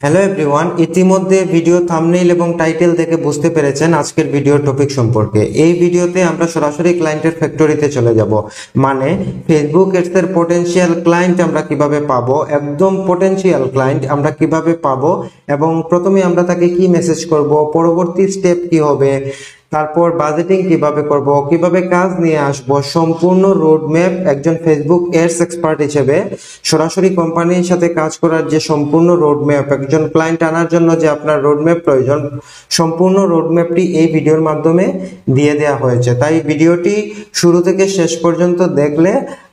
Hello everyone, ইতিমধ্যে video thumbnail এবং title দেখে বুঝতে পেরেছেন আজকের ভিডিও টপিক সম্পর্কে। এই ভিডিওতে আমরা সরাসরি ক্লায়েন্টের ফ্যাক্টরিতে চলে যাব, মানে ফেসবুক এডস এর পটেনশিয়াল ক্লায়েন্ট আমরা কিভাবে পাবো, একদম পটেনশিয়াল ক্লায়েন্ট আমরা কিভাবে পাবো এবং প্রথমে আমরা তাকে কি মেসেজ করব, পরবর্তী স্টেপ কি হবে, তারপর বাজেটিং কিভাবে করব, কিভাবে কাজ নিয়ে আসব, সম্পূর্ণ রোডম্যাপ একজন ফেসবুক এডস এক্সপার্ট হিসেবে সরাসরি কোম্পানির সাথে কাজ করার যে সম্পূর্ণ রোডম্যাপ, একজন ক্লায়েন্ট আনার জন্য যে আপনার রোডম্যাপ প্রয়োজন, সম্পূর্ণ রোডম্যাপটি এই ভিডিওর মাধ্যমে দিয়ে দেওয়া হয়েছে। তাই ভিডিওটি শুরু থেকে শেষ পর্যন্ত দেখলে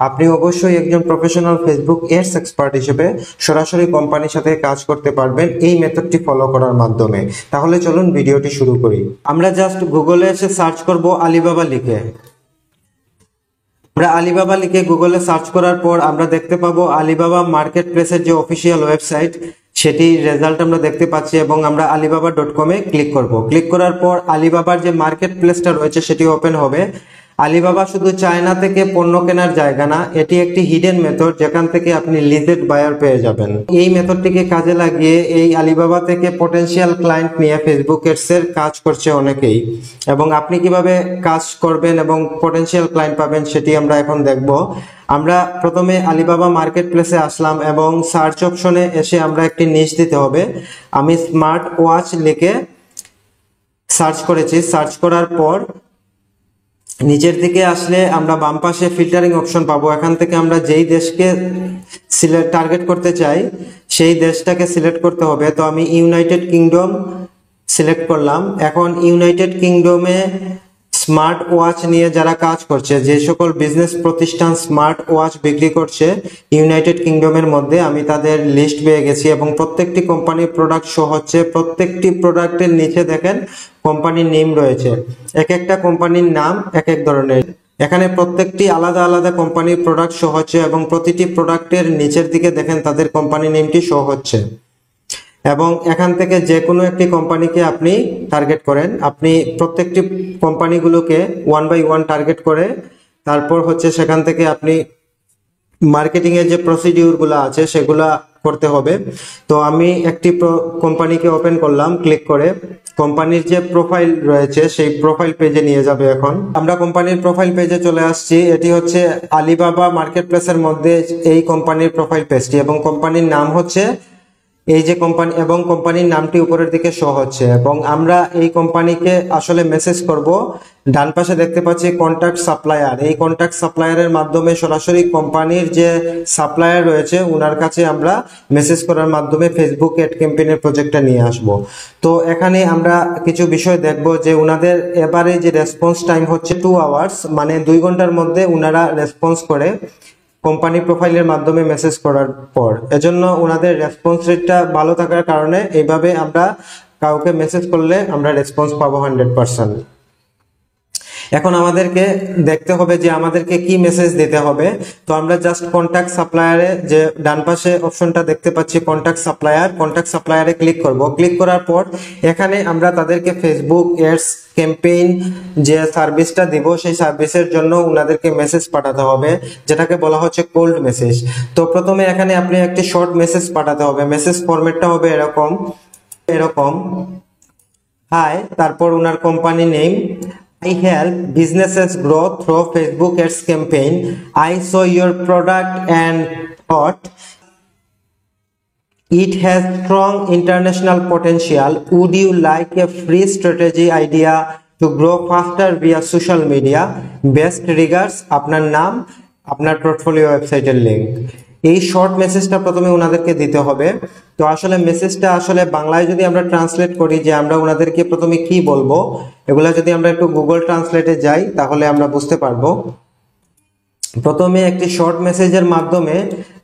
আপনি অবশ্যই একজন প্রফেশনাল ফেসবুক এডস এক্সপার্ট হিসেবে সরাসরি কোম্পানির সাথে কাজ করতে পারবেন এই মেথডটি ফলো করার মাধ্যমে। তাহলে চলুন ভিডিওটি শুরু করি। আমরা জাস্ট গুগলে এসে সার্চ করব আলিবাবা লিখে। আমরা আলিবাবা লিখে গুগলে সার্চ করার পর আমরা দেখতে পাবো আলিবাবা মার্কেট প্লেসের যে অফিসিয়াল ওয়েবসাইট, সেটি রেজাল্ট আমরা দেখতে পাচ্ছি এবং আমরা alibaba.com-এ ক্লিক করব। ক্লিক করার পর আলিবাবার যে মার্কেট প্লেসটা রয়েছে সেটি ওপেন হবে। আলিবাবা শুধু চায়না থেকে পণ্য কেনার জায়গা না, এটি একটি হিডেন মেথড যেখান থেকে আপনি লিজেড বায়ার পেয়ে যাবেন। এই মেথডটিকে কাজে লাগিয়ে এই আলিবাবা থেকে পটেনশিয়াল ক্লায়েন্ট নিয়ে ফেসবুক এডস এর কাজ করছে অনেকেই, এবং আপনি কিভাবে কাজ করবেন এবং পটেনশিয়াল ক্লায়েন্ট পাবেন সেটি আমরা এখন দেখব। আমরা প্রথমে আলিবাবা মার্কেট প্লেসে আসলাম এবং সার্চ অপশনে এসে আমরা একটি নিশ দিতে হবে। আমি স্মার্ট ওয়াচ লিখে সার্চ করেছি। সার্চ করার পর নিচের দিকে আসলে আমরা বাম পাশে ফিল্টারিং অপশন পাবো। এখান থেকে আমরা যেই দেশকে টার্গেট করতে চাই সেই দেশটাকে সিলেক্ট করতে হবে। তো আমি ইউনাইটেড কিংডম সিলেক্ট করলাম। এখন ইউনাইটেড কিংডমে স্মার্ট ওয়াচ নিয়ে যারা কাজ করছে, যে সকল বিজনেস প্রতিষ্ঠান স্মার্ট ওয়াচ বিক্রি করছে ইউনাইটেড কিংডমের মধ্যে, আমি তাদের লিস্ট পেয়ে গেছি এবং প্রত্যেকটি কোম্পানির প্রোডাক্ট শো হচ্ছে। প্রত্যেকটি প্রোডাক্টের নিচে দেখেন কোম্পানির নেম রয়েছে। এক একটা কোম্পানির নাম এক এক ধরনের। এখানে প্রত্যেকটি আলাদা আলাদা কোম্পানির প্রোডাক্ট শো হচ্ছে এবং প্রতিটি প্রোডাক্টের নিচের দিকে দেখেন তাদের কোম্পানি নেমটি শো হচ্ছে। এবং এখান থেকে যে কোনো একটি কোম্পানিকে আপনি টার্গেট করেন। আপনি প্রত্যেকটি কোম্পানিগুলোকে ওয়ান বাই ওয়ান টার্গেট করে তারপর হচ্ছে সেখান থেকে আপনি মার্কেটিং এর যে প্রসিডিউরগুলো আছে সেগুলা করতে হবে। তো আমি একটি কোম্পানিকে ওপেন করলাম। ক্লিক করে কোম্পানির যে প্রোফাইল রয়েছে সেই প্রোফাইল পেজে নিয়ে যাবে। এখন আমরা কোম্পানির প্রোফাইল পেজে চলে আসছি। এটি হচ্ছে আলিবাবা মার্কেট প্লেসের মধ্যে এই কোম্পানির প্রোফাইল পেজটি এবং কোম্পানির নাম হচ্ছে এই যে কোম্পানি, এবং কোম্পানির নামটি উপরের দিকে শো হচ্ছে। এবং আমরা এই কোম্পানিকে আসলে মেসেজ করব। ডান পাশে দেখতে পাচ্ছি কন্ট্যাক্ট সাপ্লায়ার। এই কন্ট্যাক্ট সাপ্লায়ারের মাধ্যমে সরাসরি কোম্পানির যে সাপ্লায়ার রয়েছে ওনার কাছে আমরা মেসেজ করার মাধ্যমে ফেসবুক এড ক্যাম্পেইনের প্রজেক্টটা নিয়ে আসব। তো এখানে আমরা কিছু বিষয় দেখব যে ওনাদের এবারে যে রেসপন্স টাইম হচ্ছে 2 আওয়ার্স, মানে 2 ঘন্টার মধ্যে ওনারা রেসপন্স করে কোম্পানি প্রোফাইলের মাধ্যমে মেসেজ করার পর। এজন্য ওনাদের রেসপন্স রেটটা ভালো থাকার কারণে এইভাবে আমরা কাউকে মেসেজ করলে আমরা রেসপন্স পাবো 100%। এখন আমাদেরকে দেখতে হবে যে আমাদেরকে কি মেসেজ দিতে হবে। তো আমরা জাস্ট কন্ট্যাক্ট সাপ্লায়ারে যে ডান পাশে অপশনটা দেখতে পাচ্ছি কন্ট্যাক্ট সাপ্লায়ারে ক্লিক করব। ক্লিক করার পর এখানে আমরা তাদেরকে ফেসবুক এডস ক্যাম্পেইন যে সার্ভিসটা দিব সেই সার্ভিসের জন্য ওনাদেরকে মেসেজ পাঠাতে হবে, যেটাকে বলা হচ্ছে কোল্ড মেসেজ। তো প্রথমে এখানে আপনি একটি শর্ট মেসেজ পাঠাতে হবে। মেসেজ ফরম্যাটটা হবে এরকম হাই, তারপর ওনার company name, I help businesses grow through Facebook ads campaign. I saw your product and thought it has strong international potential. Would you like a free strategy idea to grow faster via social media? Best regards, আপনার নাম, আপনার portfolio ওয়েবসাইটের link. এই short মেসেজটা প্রথমে ওনাদেরকে দিতে হবে। তো আসলে মেসেজটা আসলে বাংলায় যদি আমরা ট্রান্সলেট করি যে আমরা ওনাদেরকে প্রথমে কি বলবো, এগুলা যদি আমরা একটু গুগল ট্রান্সলেটে যাই তাহলে আমরা বুঝতে পারবো। প্রথমে একটি শর্ট মেসেজের মাধ্যমে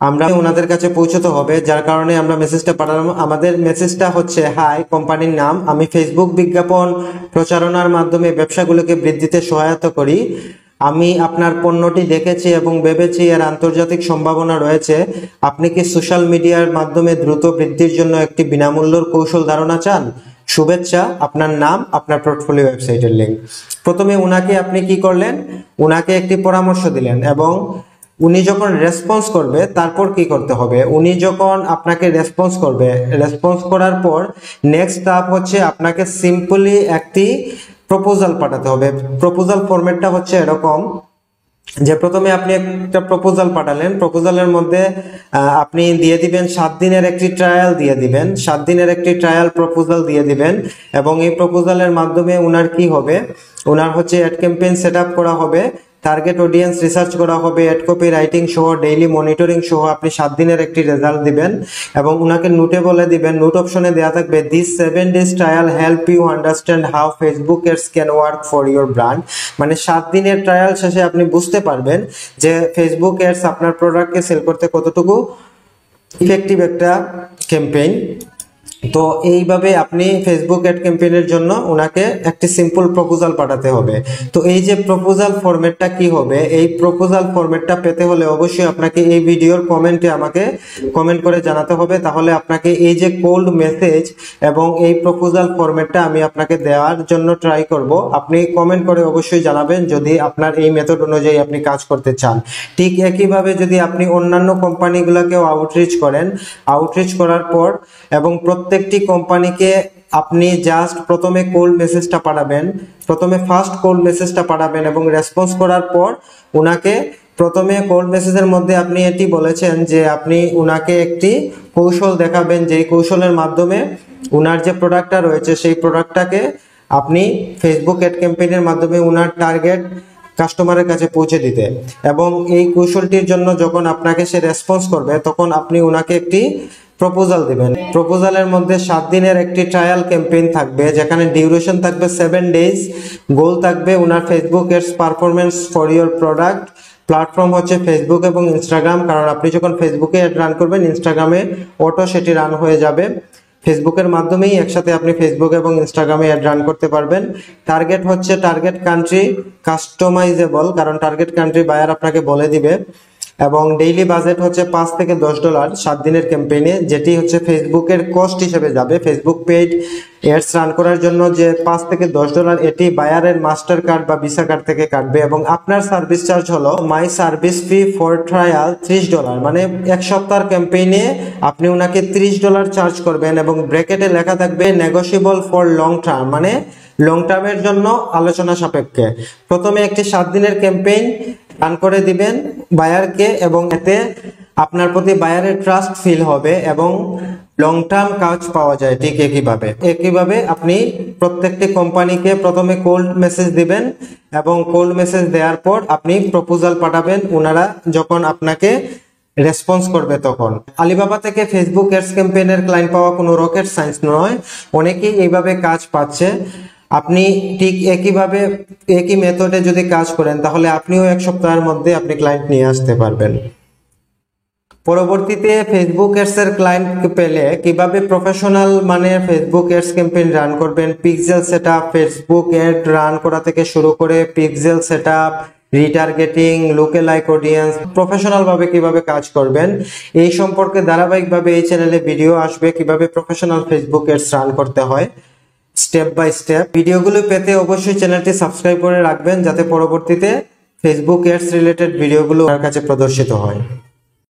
আমরা ওনাদের কাছে পৌঁছতে হবে, যার কারণে আমরা মেসেজটা পাঠালাম। আমাদের মেসেজটা হচ্ছে হাই, কোম্পানির নাম, আমি ফেসবুক বিজ্ঞাপন প্রচারণার মাধ্যমে ব্যবসাগুলোকে বৃদ্ধিতে সহায়তা করি। আমি আপনার পণ্যটি দেখেছি এবং ভেবেছি এর আন্তর্জাতিক সম্ভাবনা রয়েছে। আপনি কি সোশ্যাল মিডিয়ার মাধ্যমে দ্রুত বৃদ্ধির জন্য একটি বিনামূল্যের কৌশল ধারণা চান? শুভেচ্ছা, আপনার নাম, আপনার পোর্টফোলিও ওয়েবসাইটের লিংক। প্রথমে উনাকে আপনি কি করলেন, উনাকে একটি পরামর্শ দিলেন এবং উনি যখন রেসপন্স করবে তারপর কি করতে হবে, উনি যখন আপনাকে রেসপন্স করবে, রেসপন্স করার পর নেক্সট স্টেপ হচ্ছে আপনাকে সিম্পলি একটি প্রপোজাল পাঠাতে হবে। প্রপোজাল ফরম্যাটটা হচ্ছে এরকম যে প্রথমে আপনি একটা প্রপোজাল পাঠালেন, প্রপোজালের মধ্যে আপনি দিয়ে দিবেন 7 দিনের একটি ট্রায়াল দিয়ে দিবেন, 7 দিনের একটি ট্রায়াল প্রপোজাল দিয়ে দিবেন। এবং এই প্রপোজালের মাধ্যমে উনার কি হবে, উনার হচ্ছে অ্যাড ক্যাম্পেইন সেট আপ করা হবে, টার্গেট অডিয়েন্স রিসার্চ করা হবে, অ্যাড কপি রাইটিং সহ ডেইলি মনিটরিং সহ আপনি 7 দিনের একটি রেজাল্ট দিবেন। এবং উনাকে নোটে বলে দিবেন, নোট অপশনে দেওয়া থাকবে this 7 days trial help you understand how Facebook ads can work for your brand. মানে 7 দিনের ট্রায়াল শেষে আপনি বুঝতে পারবেন যে ফেসবুক এডস আপনার প্রোডাক্টকে সেল করতে কতটুকু ইফেক্টিভ একটা ক্যাম্পেইন। তো এইভাবে আপনি ফেসবুক অ্যাড ক্যাম্পেইনের জন্য ওনাকে একটি সিম্পল প্রপোজাল পাঠাতে হবে। তো এই যে প্রপোজাল ফরম্যাটটা কি হবে, এই প্রপোজাল ফরম্যাটটা পেতে হলে অবশ্যই আপনাকে এই ভিডিওর কমেন্টে আমাকে কমেন্ট করে জানাতে হবে। তাহলে আপনাকে এই যে কোল্ড মেসেজ এবং এই প্রপোজাল ফরম্যাটটা আমি আপনাকে দেওয়ার জন্য ট্রাই করব। আপনি কমেন্ট করে অবশ্যই জানাবেন যদি আপনার এই মেথড অনুযায়ী আপনি কাজ করতে চান। ঠিক একইভাবে যদি আপনি অন্যান্য কোম্পানিগুলোকেও আউটরিচ করেন, আউটরিচ করার পর এবং প্রত্যেকটি কোম্পানিকে আপনি জাস্ট প্রথমে কোল্ড মেসেজটা পাঠাবেন, প্রথমে ফার্স্ট কোল্ড মেসেজটা পাঠাবেন এবং রেসপন্স করার পর উনাকে প্রথমে কোল্ড মেসেজের মধ্যে আপনি এটি বলেছেন যে আপনি উনাকে একটি কৌশল দেখাবেন, যেই কৌশলের মাধ্যমে উনার যে প্রোডাক্টটা রয়েছে সেই প্রোডাক্টটাকে আপনি ফেসবুক অ্যাড ক্যাম্পেইনের মাধ্যমে উনার টার্গেট কাস্টমারের কাছে পৌঁছে দিতে। এবং এই কৌশলটির জন্য যখন আপনাকে সে রেসপন্স করবে তখন আপনি উনাকে একটি প্রপোজাল দিবেন। প্রপোজালের মধ্যে 7 দিনের একটি ট্রায়াল ক্যাম্পেইন থাকবে, যেখানে ডিউরেশন থাকবে 7 days, গোল থাকবে উনার Facebook ads performance for your product. Platform হচ্ছে ফেসবুক এবং ইনস্টাগ্রাম, কারণ আপনি যখন ফেসবুকে অ্যাড রান করবেন ইনস্টাগ্রামে অটো সেটি রান হয়ে যাবে। ফেসবুকের মাধ্যমেই একসাথে আপনি ফেসবুক এবং ইনস্টাগ্রামে অ্যাড রান করতে পারবেন। টার্গেট হচ্ছে টার্গেট কান্ট্রি কাস্টমাইজেবল, কারণ টার্গেট কান্ট্রি বায়ার আপনাকে বলে দিবে। এবং ডেইলি বাজেট হচ্ছে $5 থেকে $10 7 দিনের ক্যাম্পেইনে, যেটি হচ্ছে ফেসবুকের কস্ট হিসেবে যাবে। ফেসবুক পেইড এডস রান করার জন্য যে $5 থেকে $10 এটি বায়ারের মাস্টার কার্ড বা ভিসা কার্ড থেকে কাটবে। এবং আপনার সার্ভিস চার্জ হলো my service fee for trial $30, মানে 1 সপ্তাহের ক্যাম্পেইনে আপনি ওনাকে $30 চার্জ করবেন। এবং ব্র্যাকেটে লেখা থাকবে নেগোশিয়েবল ফর লং টার্ম, মানে লং টার্মের জন্য আলোচনা সাপেক্ষে। প্রথমে একটি 7 দিনের ক্যাম্পেইন রান করে দিবেন বায়ারকে, এবং এতে আপনার প্রতি বায়ারের ট্রাস্ট ফিল হবে এবং লং টার্ম কাজ পাওয়া যায়। ঠিক একইভাবে আপনি প্রত্যেকটি কোম্পানিকে প্রথমে কোল্ড মেসেজ দিবেন এবং কোল্ড মেসেজ দেওয়ার পর আপনি প্রপোজাল পাঠাবেন। ওনারা যখন আপনাকে রেসপন্স করবে তখন। আলিবাবা থেকে ফেসবুক এডস ক্যাম্পেইনের ক্লায়েন্ট পাওয়া কোনো রকেট সায়েন্স নয়, অনেকেই এইভাবে কাজ পাচ্ছে। আপনি ঠিক একইভাবে একই মেথডে যদি কাজ করেন তাহলে আপনিও 1 সপ্তাহের মধ্যে আপনি ক্লায়েন্ট নিয়ে আসতে পারবেন। পরবর্তীতে ফেসবুক এডস এর ক্লায়েন্ট পেলে কিভাবে প্রফেশনাল মানের ফেসবুক এডস ক্যাম্পেইন রান করবেন, pixel setup, Facebook ad run করা থেকে শুরু করে pixel setup, retargeting, lookalike audience, professional ভাবে কিভাবে কাজ করবেন এই সম্পর্কে ধারাবাহিকভাবে এই চ্যানেলে ভিডিও আসবে, কিভাবে প্রফেশনাল ফেসবুক এডস রান করতে হয় স্টেপ বাই স্টেপ। ভিডিওগুলো পেতে অবশ্যই চ্যানেলটি সাবস্ক্রাইব করে রাখবেন, যাতে পরবর্তীতে ফেসবুক এডস রিলেটেড ভিডিওগুলো আপনার কাছে প্রদর্শিত হয়।